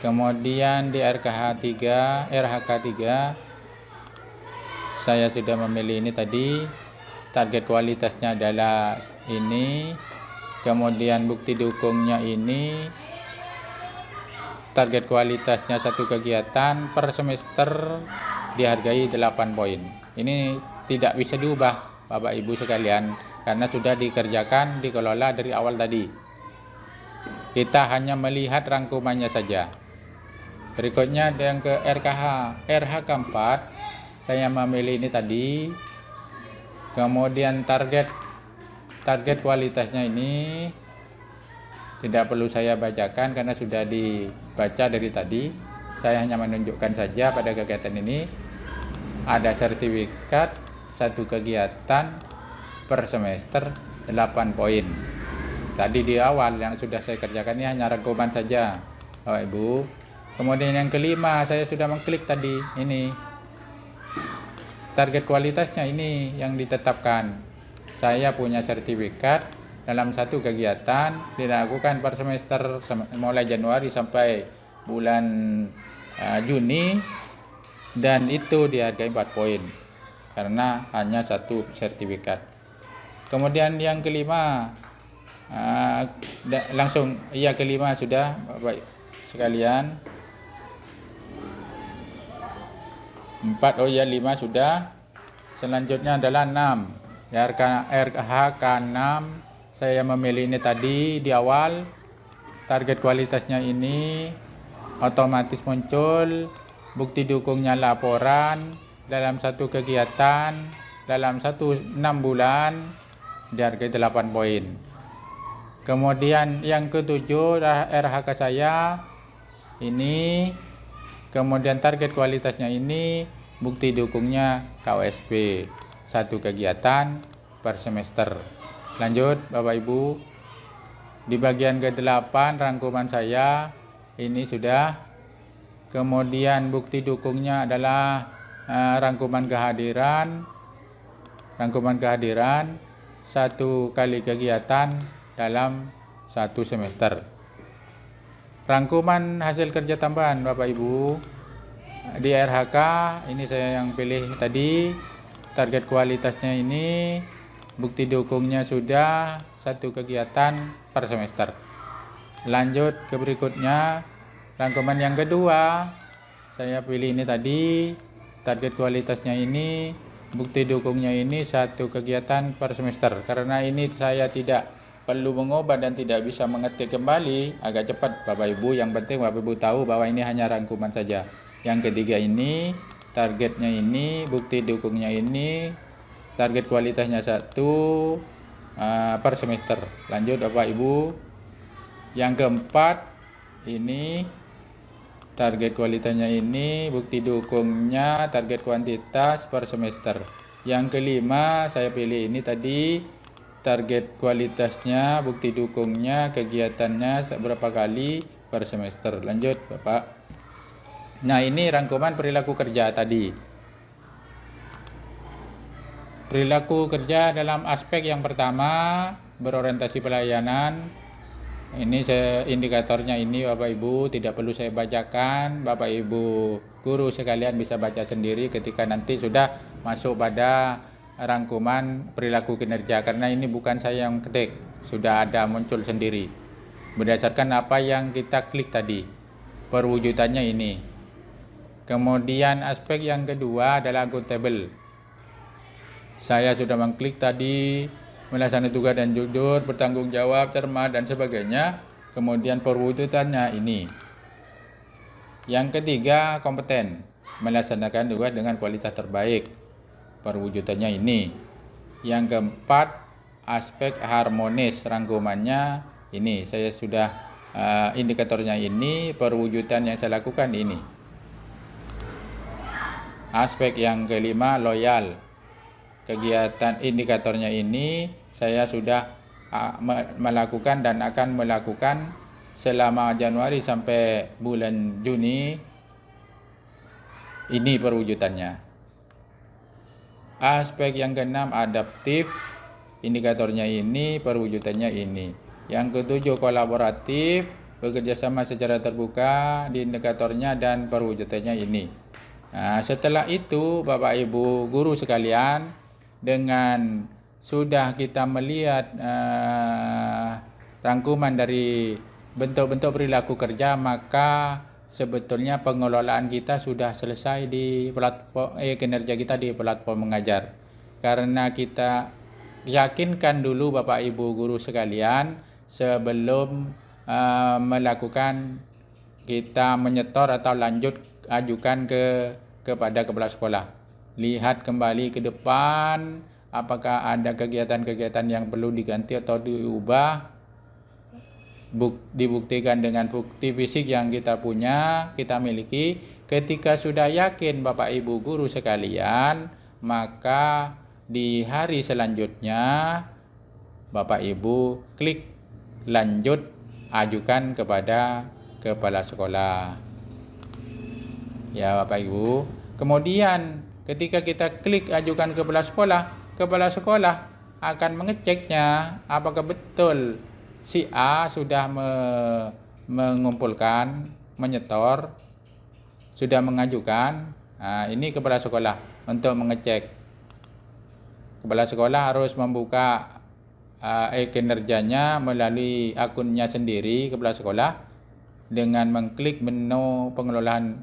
Kemudian di RHK 3 saya sudah memilih ini tadi. Target kualitasnya adalah ini. Kemudian bukti dukungnya ini, target kualitasnya satu kegiatan per semester, dihargai 8 poin. Ini tidak bisa diubah Bapak Ibu sekalian, karena sudah dikerjakan, dikelola dari awal tadi. Kita hanya melihat rangkumannya saja. Berikutnya yang ke RHK 4, saya memilih ini tadi. Kemudian target kualitasnya ini tidak perlu saya bacakan karena sudah dibaca dari tadi. Saya hanya menunjukkan saja pada kegiatan ini ada sertifikat satu kegiatan per semester 8 poin. Tadi di awal yang sudah saya kerjakan ini hanya rangkuman saja Bapak Ibu. Kemudian yang kelima saya sudah mengklik tadi ini. Target kualitasnya ini yang ditetapkan. Saya punya sertifikat dalam satu kegiatan dilakukan per semester mulai Januari sampai bulan Juni, dan itu dihargai 4 poin karena hanya satu sertifikat. Kemudian yang kelima, langsung ya kelima sudah Bapak sekalian. 4, oh ya 5 sudah. Selanjutnya adalah 6. RHK 6. Saya memilih ini tadi di awal. Target kualitasnya ini otomatis muncul. Bukti dukungnya laporan dalam satu kegiatan dalam 6 bulan dihargai 8 poin. Kemudian yang ketujuh RHK saya ini. Kemudian target kualitasnya ini, bukti dukungnya KOSP, 1 kegiatan per semester. Lanjut Bapak Ibu, di bagian ke-8 rangkuman saya ini sudah. Kemudian bukti dukungnya adalah rangkuman kehadiran 1 kali kegiatan dalam 1 semester. Rangkuman hasil kerja tambahan Bapak Ibu di RHK ini saya yang pilih tadi. Target kualitasnya ini, bukti dukungnya sudah 1 kegiatan per semester. Lanjut ke berikutnya, rangkuman yang kedua saya pilih ini tadi. Target kualitasnya ini, bukti dukungnya ini 1 kegiatan per semester. Karena ini saya tidak perlu mengubah dan tidak bisa mengetik kembali, agak cepat Bapak Ibu. Yang penting Bapak Ibu tahu bahwa ini hanya rangkuman saja. Yang ketiga ini, targetnya ini, bukti dukungnya ini, target kualitasnya 1 per semester. Lanjut Bapak Ibu. Yang keempat ini, target kualitasnya ini, bukti dukungnya, target kuantitas per semester. Yang kelima saya pilih ini tadi. Target kualitasnya, bukti dukungnya, kegiatannya berapa kali per semester. Lanjut Bapak. Nah ini rangkuman perilaku kerja tadi. Perilaku kerja dalam aspek yang pertama, berorientasi pelayanan. Ini indikatornya ini Bapak Ibu, tidak perlu saya bacakan. Bapak Ibu guru sekalian bisa baca sendiri ketika nanti sudah masuk pada rangkuman perilaku kinerja, karena ini bukan saya yang ketik, sudah ada muncul sendiri berdasarkan apa yang kita klik tadi, perwujudannya ini. Kemudian aspek yang kedua adalah akuntabel. Saya sudah mengklik tadi, melaksanakan tugas dan jujur, bertanggung jawab, cermat dan sebagainya. Kemudian perwujudannya ini. Yang ketiga kompeten, melaksanakan tugas dengan kualitas terbaik, perwujudannya ini. Yang keempat aspek harmonis, rangkumannya ini. Saya sudah indikatornya ini, perwujudan yang saya lakukan ini. Aspek yang kelima loyal, kegiatan indikatornya ini saya sudah melakukan dan akan melakukan selama Januari sampai bulan Juni. Ini perwujudannya. Aspek yang keenam adaptif, indikatornya ini, perwujudannya ini. Yang ketujuh kolaboratif, bekerja sama secara terbuka, di indikatornya dan perwujudannya ini. Nah, setelah itu Bapak Ibu guru sekalian, dengan sudah kita melihat rangkuman dari bentuk-bentuk perilaku kerja, maka sebetulnya pengelolaan kita sudah selesai di platform kinerja kita di platform mengajar. Karena kita yakinkan dulu Bapak Ibu guru sekalian sebelum melakukan kita menyetor atau lanjut ajukan kepada kepala sekolah. Lihat kembali ke depan apakah ada kegiatan-kegiatan yang perlu diganti atau diubah. Dibuktikan dengan bukti fisik yang kita punya, kita miliki. Ketika sudah yakin Bapak Ibu guru sekalian, maka di hari selanjutnya Bapak Ibu klik lanjut ajukan kepada kepala sekolah. Ya Bapak Ibu. Kemudian ketika kita klik ajukan kepala sekolah akan mengeceknya apakah betul si A sudah mengumpulkan, menyetor, sudah mengajukan. Nah, ini kepala sekolah untuk mengecek. Kepala sekolah harus membuka kinerjanya melalui akunnya sendiri kepala sekolah dengan mengklik menu pengelolaan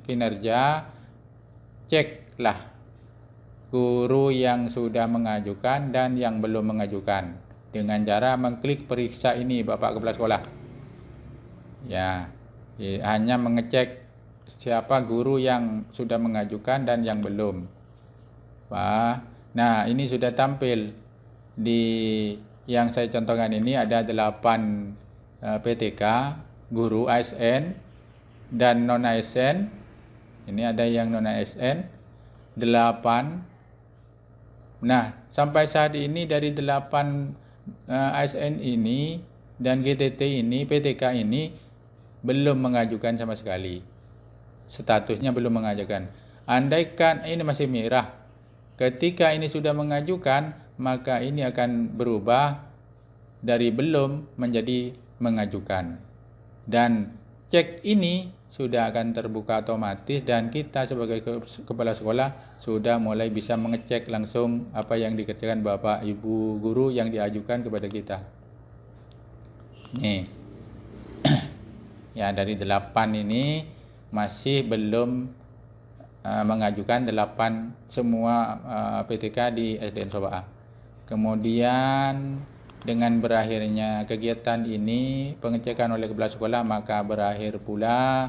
kinerja. Ceklah guru yang sudah mengajukan dan yang belum mengajukan dengan cara mengklik periksa ini, Bapak Kepala Sekolah. Ya, hanya mengecek siapa guru yang sudah mengajukan dan yang belum. Nah, ini sudah tampil di yang saya contohkan ini ada 8 PTK, guru ASN dan non ASN. Ini ada yang non ASN 8. Nah, sampai saat ini dari 8 ASN ini dan GTT ini, PTK ini belum mengajukan sama sekali. Statusnya belum mengajukan. Andaikan ini masih merah, ketika ini sudah mengajukan, maka ini akan berubah dari belum menjadi mengajukan. Dan cek ini sudah akan terbuka otomatis dan kita sebagai kepala sekolah sudah mulai bisa mengecek langsung apa yang dikerjakan Bapak Ibu guru yang diajukan kepada kita. Nih. Ya, dari 8 ini masih belum mengajukan 8 semua PTK di SDN Soba. Kemudian dengan berakhirnya kegiatan ini pengecekan oleh kepala sekolah, maka berakhir pula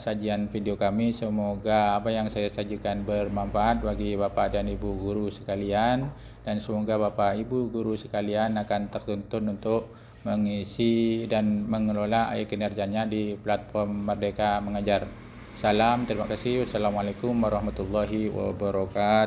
sajian video kami. Semoga apa yang saya sajikan bermanfaat bagi Bapak dan Ibu guru sekalian, dan semoga Bapak Ibu guru sekalian akan tertuntun untuk mengisi dan mengelola kinerjanya di platform Merdeka Mengajar. Salam, terima kasih. Wassalamualaikum warahmatullahi wabarakatuh.